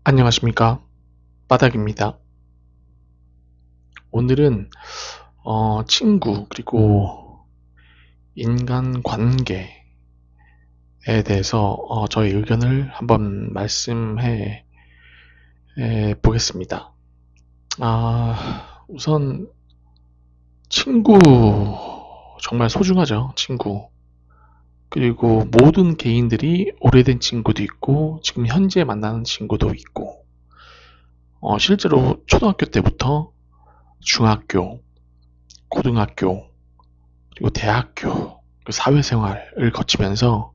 안녕하십니까, 바닥입니다. 오늘은 친구 그리고 인간관계에 대해서 저의 의견을 한번 말씀해 보겠습니다. 우선 친구 정말 소중하죠. 친구. 그리고 모든 개인들이 오래된 친구도 있고 지금 현재 만나는 친구도 있고 실제로 초등학교 때부터 중학교, 고등학교, 그리고 대학교, 사회생활을 거치면서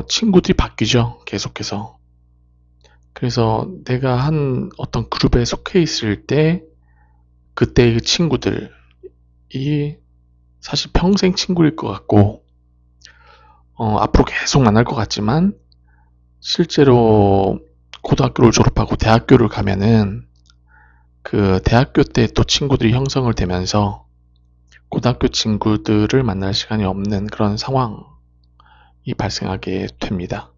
친구들이 바뀌죠. 계속해서. 그래서 내가 한 어떤 그룹에 속해 있을 때 그때의 친구들이 사실 평생 친구일 것 같고 앞으로 계속 만날 것 같지만 실제로 고등학교를 졸업하고 대학교를 가면은 그 대학교 때 또 친구들이 형성을 되면서 고등학교 친구들을 만날 시간이 없는 그런 상황이 발생하게 됩니다.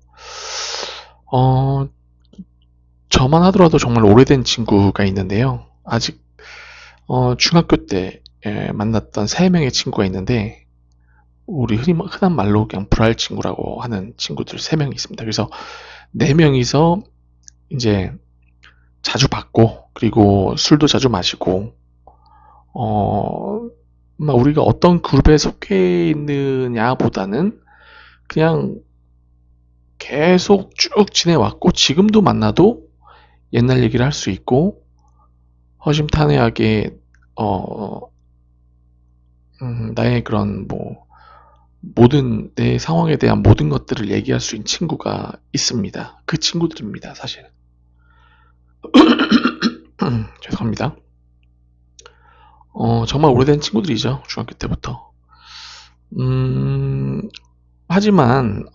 저만 하더라도 정말 오래된 친구가 있는데요. 아직 중학교 때 만났던 3명의 친구가 있는데 우리 흔한 말로 그냥 불알 친구라고 하는 친구들 3명이 있습니다. 그래서 4명이서 이제 자주 봤고 그리고 술도 자주 마시고 우리가 어떤 그룹에 속해 있느냐보다는 그냥 계속 쭉 지내왔고 지금도 만나도 옛날 얘기를 할 수 있고 허심탄회하게 나의 그런 모든 내 상황에 대한 모든 것들을 얘기할 수 있는 친구가 있습니다. 그 친구들입니다, 사실. 죄송합니다. 정말 오래된 친구들이죠, 중학교 때부터. 하지만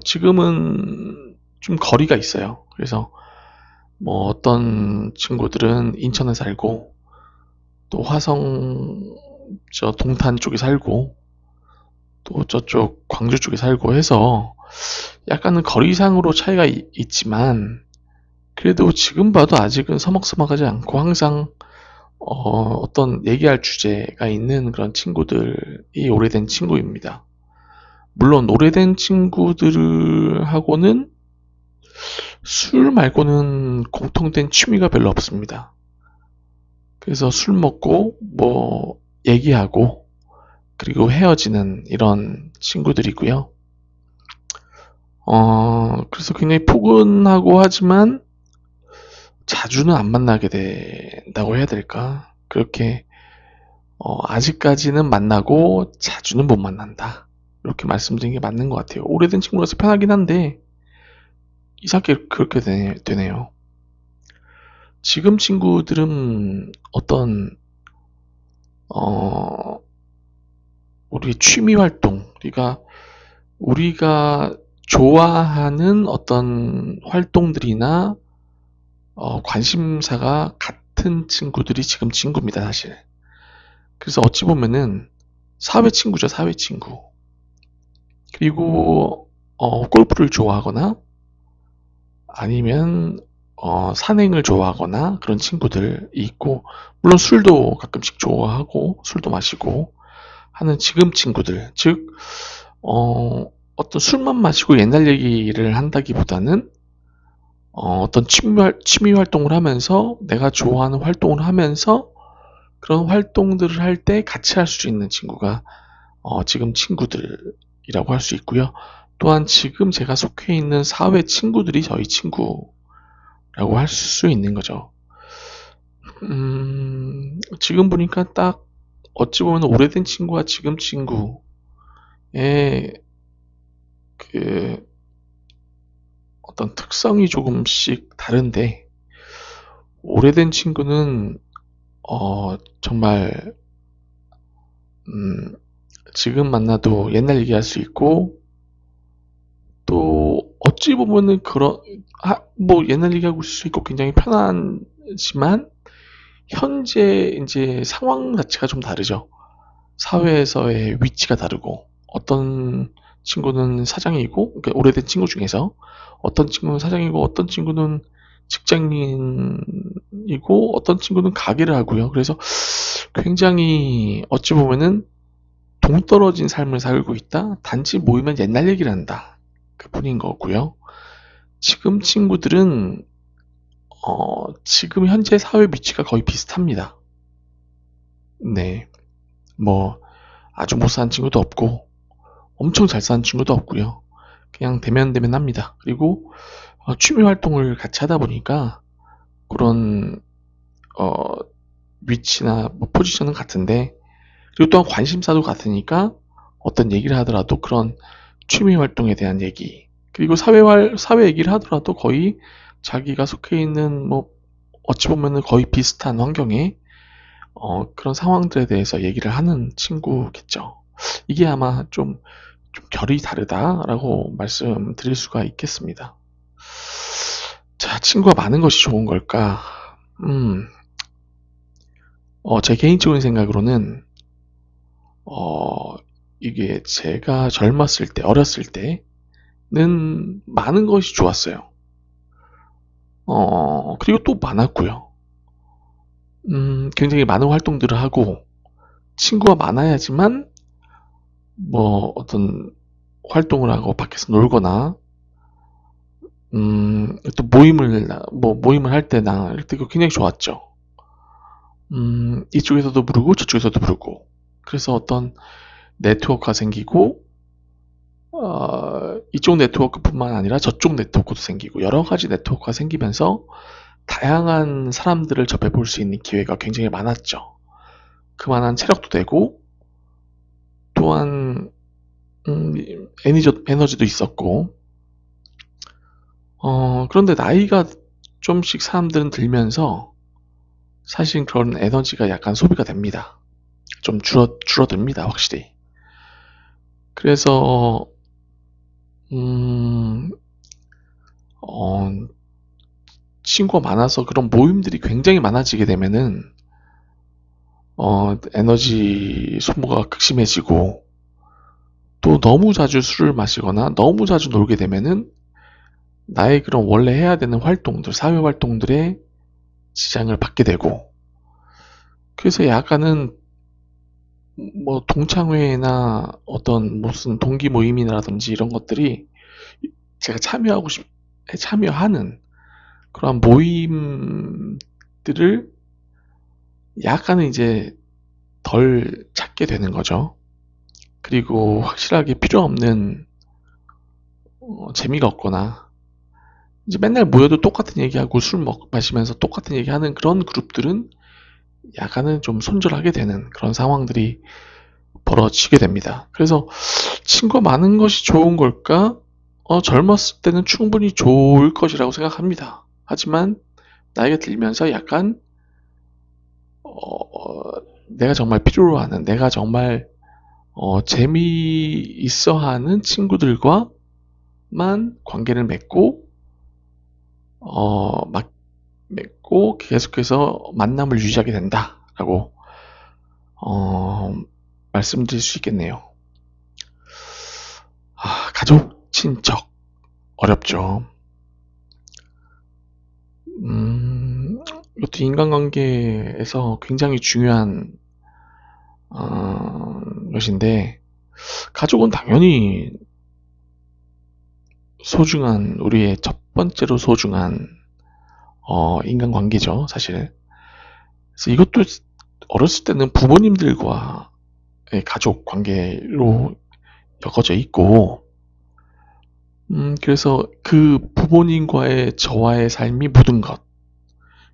지금은 좀 거리가 있어요. 그래서 어떤 친구들은 인천에 살고 또 화성 동탄 쪽에 살고 또 저쪽 광주 쪽에 살고 해서 약간은 거리상으로 차이가 있지만 그래도 지금 봐도 아직은 서먹서먹하지 않고 항상 어떤 얘기할 주제가 있는 그런 친구들이 오래된 친구입니다. 물론 오래된 친구들하고는 술 말고는 공통된 취미가 별로 없습니다. 그래서 술 먹고 얘기하고 그리고 헤어지는 이런 친구들이고요. 그래서 굉장히 포근하고 하지만 자주는 안 만나게 된다고 해야 될까? 그렇게 아직까지는 만나고 자주는 못 만난다. 이렇게 말씀드린 게 맞는 것 같아요. 오래된 친구라서 편하긴 한데 이상하게 그렇게 되네요. 지금 친구들은 어떤 우리 취미 활동, 우리가 좋아하는 어떤 활동들이나 관심사가 같은 친구들이 지금 친구입니다, 사실. 그래서 어찌 보면은 사회 친구죠, 사회 친구. 그리고 골프를 좋아하거나 아니면 산행을 좋아하거나 그런 친구들이 있고 물론 술도 가끔씩 좋아하고 술도 마시고 하는 지금 친구들 즉 어떤 술만 마시고 옛날 얘기를 한다기보다는 어떤 취미 활동을 하면서 내가 좋아하는 활동을 하면서 그런 활동들을 할 때 같이 할 수 있는 친구가 지금 친구들이라고 할 수 있고요. 또한 지금 제가 속해 있는 사회 친구들이 저희 친구라고 할 수 있는 거죠. 지금 보니까 딱 어찌 보면 오래된 친구와 지금 친구의 그 어떤 특성이 조금씩 다른데 오래된 친구는 정말 지금 만나도 옛날 얘기할 수 있고 또 어찌 보면은 옛날 얘기하고 있을 수 있고 굉장히 편하지만 현재 이제 상황 자체가 좀 다르죠. 사회에서의 위치가 다르고 어떤 친구는 사장이고, 그러니까 오래된 친구 중에서 어떤 친구는 사장이고, 어떤 친구는 직장인이고, 어떤 친구는 가게를 하고요. 그래서 굉장히 어찌 보면은 동떨어진 삶을 살고 있다. 단지 모이면 옛날 얘기를 한다. 그뿐인 거고요. 지금 친구들은 지금 현재 사회 위치가 거의 비슷합니다. 네, 뭐 아주 못 사는 친구도 없고 엄청 잘 사는 친구도 없고요. 그냥 대면대면합니다. 그리고 취미 활동을 같이 하다 보니까 그런 어, 위치나 뭐 포지션은 같은데, 그리고 또한 관심사도 같으니까 어떤 얘기를 하더라도 그런 취미 활동에 대한 얘기, 그리고 사회 얘기를 하더라도 거의 자기가 속해 있는 뭐 어찌 보면은 거의 비슷한 환경에 그런 상황들에 대해서 얘기를 하는 친구겠죠. 이게 아마 좀 결이 다르다라고 말씀드릴 수가 있겠습니다. 자, 친구가 많은 것이 좋은 걸까? 음, 제 개인적인 생각으로는, 어, 이게 제가 젊었을 때, 어렸을 때는 많은 것이 좋았어요. 그리고 또 많았고요. 굉장히 많은 활동들을 하고, 친구가 많아야지만, 뭐, 어떤 활동을 하고 밖에서 놀거나, 또 모임을 할 때나, 이럴 때 굉장히 좋았죠. 이쪽에서도 부르고, 저쪽에서도 부르고. 그래서 어떤 네트워크가 생기고, 이쪽 네트워크뿐만 아니라 저쪽 네트워크도 생기고 여러 가지 네트워크가 생기면서 다양한 사람들을 접해볼 수 있는 기회가 굉장히 많았죠. 그만한 체력도 되고 또한 에너지도 있었고, 그런데 나이가 좀씩 사람들은 들면서 사실 그런 에너지가 약간 소비가 됩니다. 좀 줄어듭니다, 확실히. 그래서 음, 어, 친구가 많아서 그런 모임들이 굉장히 많아지게 되면은 에너지 소모가 극심해지고, 또 너무 자주 술을 마시거나 너무 자주 놀게 되면은 나의 그런 원래 해야 되는 활동들, 사회 활동들에 지장을 받게 되고, 그래서 약간은 뭐 동창회나 어떤 무슨 동기 모임이라든지 이런 것들이 제가 참여하는 그런 모임들을 약간은 이제 덜 찾게 되는 거죠. 그리고 확실하게 필요 없는 재미가 없거나 이제 맨날 모여도 똑같은 얘기하고 마시면서 똑같은 얘기하는 그런 그룹들은 약간은 좀 손절하게 되는 그런 상황들이 벌어지게 됩니다. 그래서 친구가 많은 것이 좋은 걸까? 젊었을 때는 충분히 좋을 것이라고 생각합니다. 하지만 나이가 들면서 약간 내가 정말 필요로 하는, 내가 정말 재미있어 하는 친구들과만 관계를 맺고 계속해서 만남을 유지하게 된다라고 어, 말씀드릴 수 있겠네요. 가족, 친척 어렵죠. 이것도 인간관계에서 굉장히 중요한 것인데, 가족은 당연히 우리의 첫 번째로 소중한 인간관계죠, 사실. 그래서 이것도 어렸을 때는 부모님들과의 가족 관계로 엮어져 있고, 그래서 그 부모님과의 저와의 삶이 모든 것,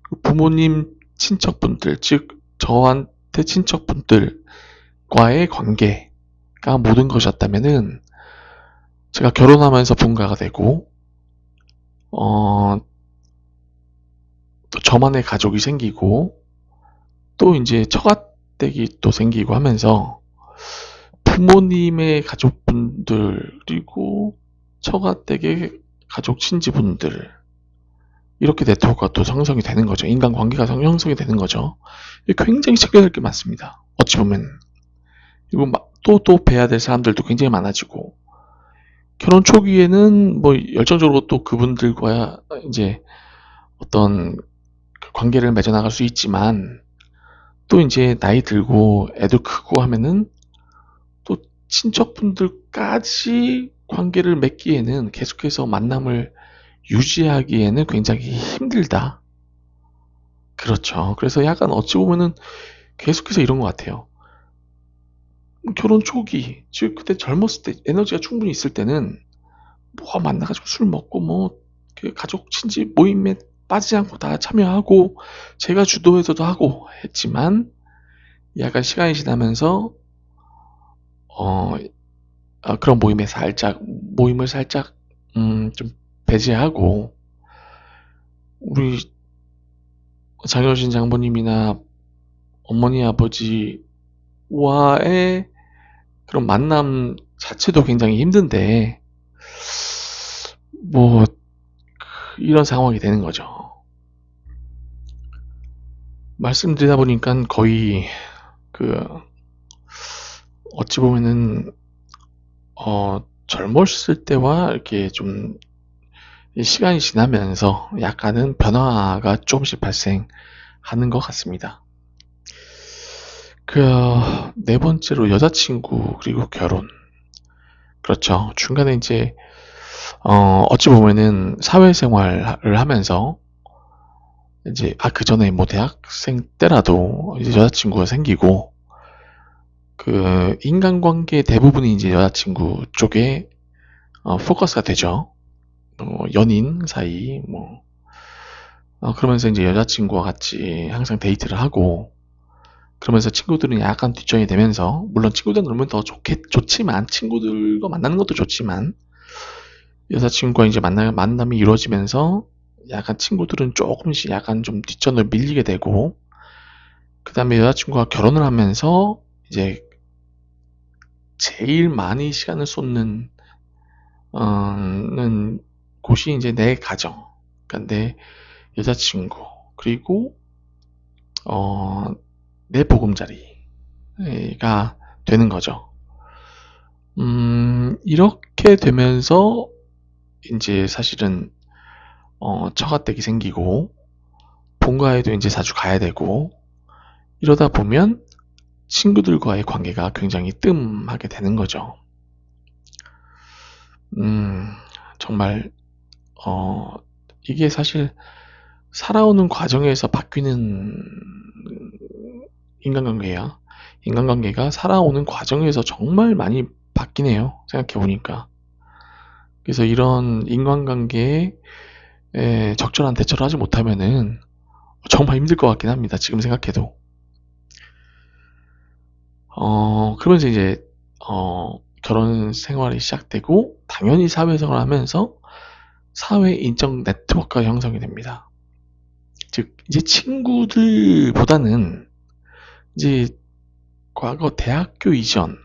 그 부모님 친척분들, 즉 저한테 친척분들과의 관계가 모든 것이었다면은 제가 결혼하면서 분가가 되고, 또 저만의 가족이 생기고, 또 이제 처가댁이 또 생기고 하면서 부모님의 가족분들, 그리고 처가댁의 가족 친지분들, 이렇게 네트워크가 또 형성이 되는 거죠. 인간관계가 형성이 되는 거죠. 굉장히 챙겨야 될 게 많습니다. 어찌 보면. 그리고 또 봬야 될 사람들도 굉장히 많아지고, 결혼 초기에는 뭐 열정적으로 또 그분들과 이제 어떤 그 관계를 맺어나갈 수 있지만, 또 이제 나이 들고 애도 크고 하면은 또 친척분들까지 관계를 맺기에는, 계속해서 만남을 유지하기에는 굉장히 힘들다. 그렇죠. 그래서 약간 어찌 보면은 계속해서 이런 것 같아요. 결혼 초기, 즉 그때 젊었을 때 에너지가 충분히 있을 때는 뭐 만나가지고 술 먹고 뭐 그 가족 친지 모임에 빠지지 않고 다 참여하고 제가 주도해서도 하고 했지만, 약간 시간이 지나면서 어 그런 모임을 살짝 좀 배제하고, 우리 장효신 장모님이나 어머니 아버지와의 그런 만남 자체도 굉장히 힘든데, 뭐 이런 상황이 되는 거죠. 말씀드리다 보니까 거의 그 어찌 보면은 젊었을 때와 이렇게 좀 시간이 지나면서 약간은 변화가 조금씩 발생하는 것 같습니다. 그 네 번째로 여자친구 그리고 결혼. 그렇죠. 중간에 이제 어찌 보면은 사회생활을 하면서 이제 그 전에 뭐 대학생 때라도 이제 여자친구가 생기고, 그 인간관계 대부분이 이제 여자친구 쪽에 포커스가 되죠. 연인 사이 뭐 그러면서 이제 여자친구와 같이 항상 데이트를 하고, 그러면서 친구들은 약간 뒷전이 되면서, 물론 친구들 놀면 더 좋지만, 친구들과 만나는 것도 좋지만, 여자친구와 이제 만남이 이루어지면서 약간 친구들은 조금씩 약간 좀 뒷전을 밀리게 되고, 그 다음에 여자친구가 결혼을 하면서 이제 제일 많이 시간을 쏟는 는 곳이 이제 내 가정, 그러니까 내 여자친구, 그리고 어, 내 보금자리가 되는 거죠. 이렇게 되면서 이제 사실은 처가댁이 생기고, 본가에도 이제 자주 가야 되고, 이러다 보면 친구들과의 관계가 굉장히 뜸하게 되는 거죠. 정말 어, 이게 사실 살아오는 과정에서 바뀌는 인간관계야. 인간관계가 살아오는 과정에서 정말 많이 바뀌네요. 생각해보니까. 그래서 이런 인간관계에 적절한 대처를 하지 못하면은 정말 힘들 것 같긴 합니다. 지금 생각해도. 그러면서 이제 결혼 생활이 시작되고, 당연히 사회생활을 하면서 사회 인적 네트워크가 형성이 됩니다. 즉 이제 친구들보다는 이제 과거 대학교 이전까지는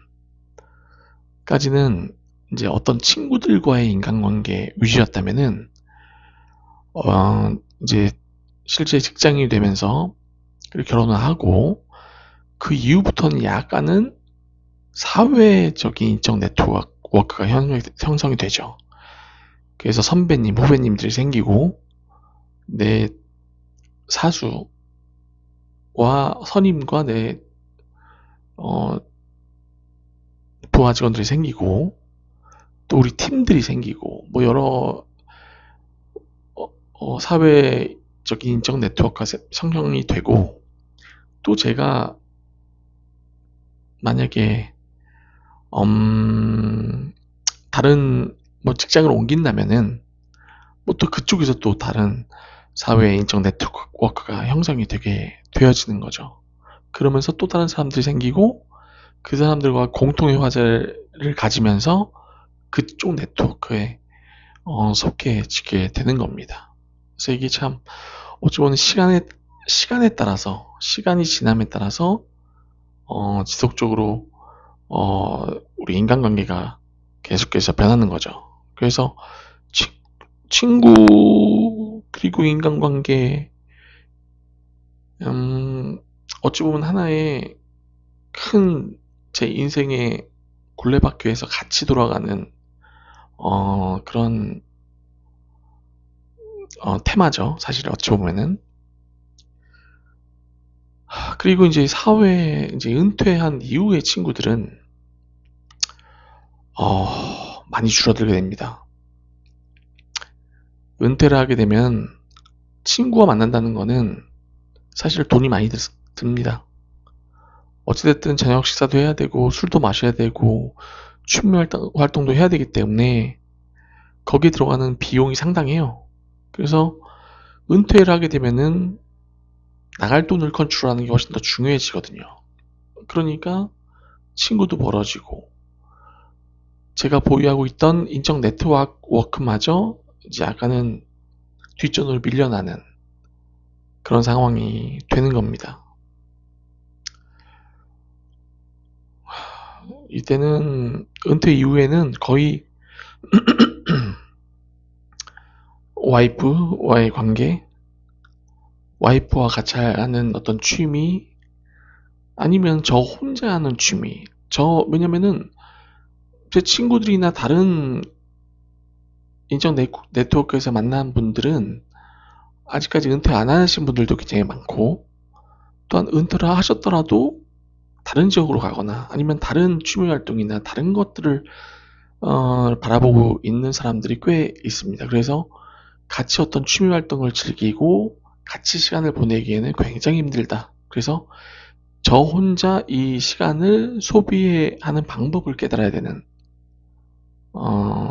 이제 어떤 친구들과의 인간관계 위주였다면은, 이제 실제 직장인이 되면서 그리고 결혼을 하고, 그 이후부터는 약간은 사회적인 인적 네트워크가 형성이 되죠. 그래서 선배님, 후배님들이 생기고, 내 사수와 선임과 내 어, 부하 직원들이 생기고, 또 우리 팀들이 생기고, 뭐 여러 사회적인 인적 네트워크가 형성이 되고, 또 제가 만약에 다른 뭐 직장을 옮긴다면은 뭐 또 그쪽에서 또 다른 사회 인적 네트워크가 형성이 되어지는 거죠. 그러면서 또 다른 사람들이 생기고, 그 사람들과 공통의 화제를 가지면서 그쪽 네트워크에 속해지게 되는 겁니다. 그래서 이게 참 어찌 보면 시간에 따라서, 시간이 지남에 따라서 지속적으로 우리 인간관계가 계속해서 변하는 거죠. 그래서 친구 그리고 인간관계, 어찌 보면 하나의 큰 제 인생의 굴레바퀴에서 같이 돌아가는 그런 테마죠. 사실 어찌 보면은. 그리고 이제 사회에 이제 은퇴한 이후의 친구들은 많이 줄어들게 됩니다. 은퇴를 하게 되면 친구와 만난다는 거는 사실 돈이 많이 듭니다. 어찌됐든 저녁 식사도 해야 되고 술도 마셔야 되고 취미 활동도 해야 되기 때문에 거기에 들어가는 비용이 상당해요. 그래서 은퇴를 하게 되면은 나갈 돈을 컨트롤하는 게 훨씬 더 중요해지거든요. 그러니까 친구도 벌어지고 제가 보유하고 있던 인적 네트워크마저 이제 약간은 뒷전으로 밀려나는 그런 상황이 되는 겁니다. 이때는 은퇴 이후에는 거의 와이프와의 관계, 와이프와 같이 하는 어떤 취미, 아니면 저 혼자 하는 취미. 왜냐면은 제 친구들이나 다른 인적 네트워크에서 만난 분들은 아직까지 은퇴 안 하신 분들도 굉장히 많고, 또한 은퇴를 하셨더라도 다른 지역으로 가거나 아니면 다른 취미 활동이나 다른 것들을 바라보고 있는 사람들이 꽤 있습니다. 그래서 같이 어떤 취미 활동을 즐기고 같이 시간을 보내기에는 굉장히 힘들다. 그래서 저 혼자 이 시간을 소비하는 방법을 깨달아야 되는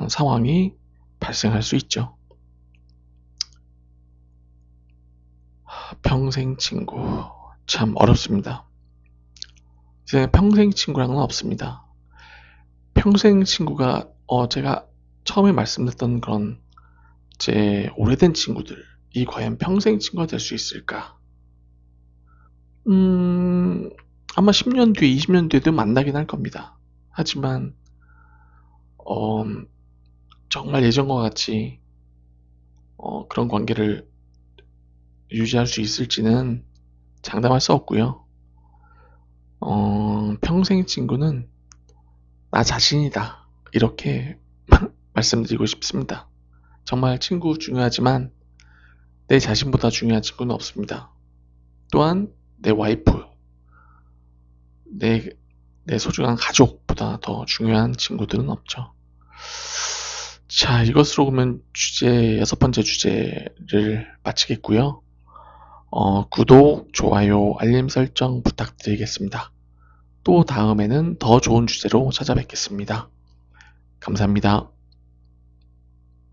상황이 발생할 수 있죠. 평생 친구 참 어렵습니다. 이제 평생 친구랑은 없습니다. 평생 친구가 제가 처음에 말씀드렸던 그런 제 오래된 친구들이 과연 평생 친구가 될 수 있을까? 아마 10년 뒤에, 20년 뒤에도 만나긴 할 겁니다. 하지만 어, 정말 예전과 같이 그런 관계를 유지할 수 있을지는 장담할 수 없고요. 평생 친구는 나 자신이다. 이렇게 말씀드리고 싶습니다. 정말 친구 중요하지만 내 자신보다 중요한 친구는 없습니다. 또한 내 와이프, 내, 내 소중한 가족보다 더 중요한 친구들은 없죠. 자, 이것으로 보면 여섯 번째 주제를 마치겠고요. 구독, 좋아요, 알림 설정 부탁드리겠습니다. 또 다음에는 더 좋은 주제로 찾아뵙겠습니다. 감사합니다.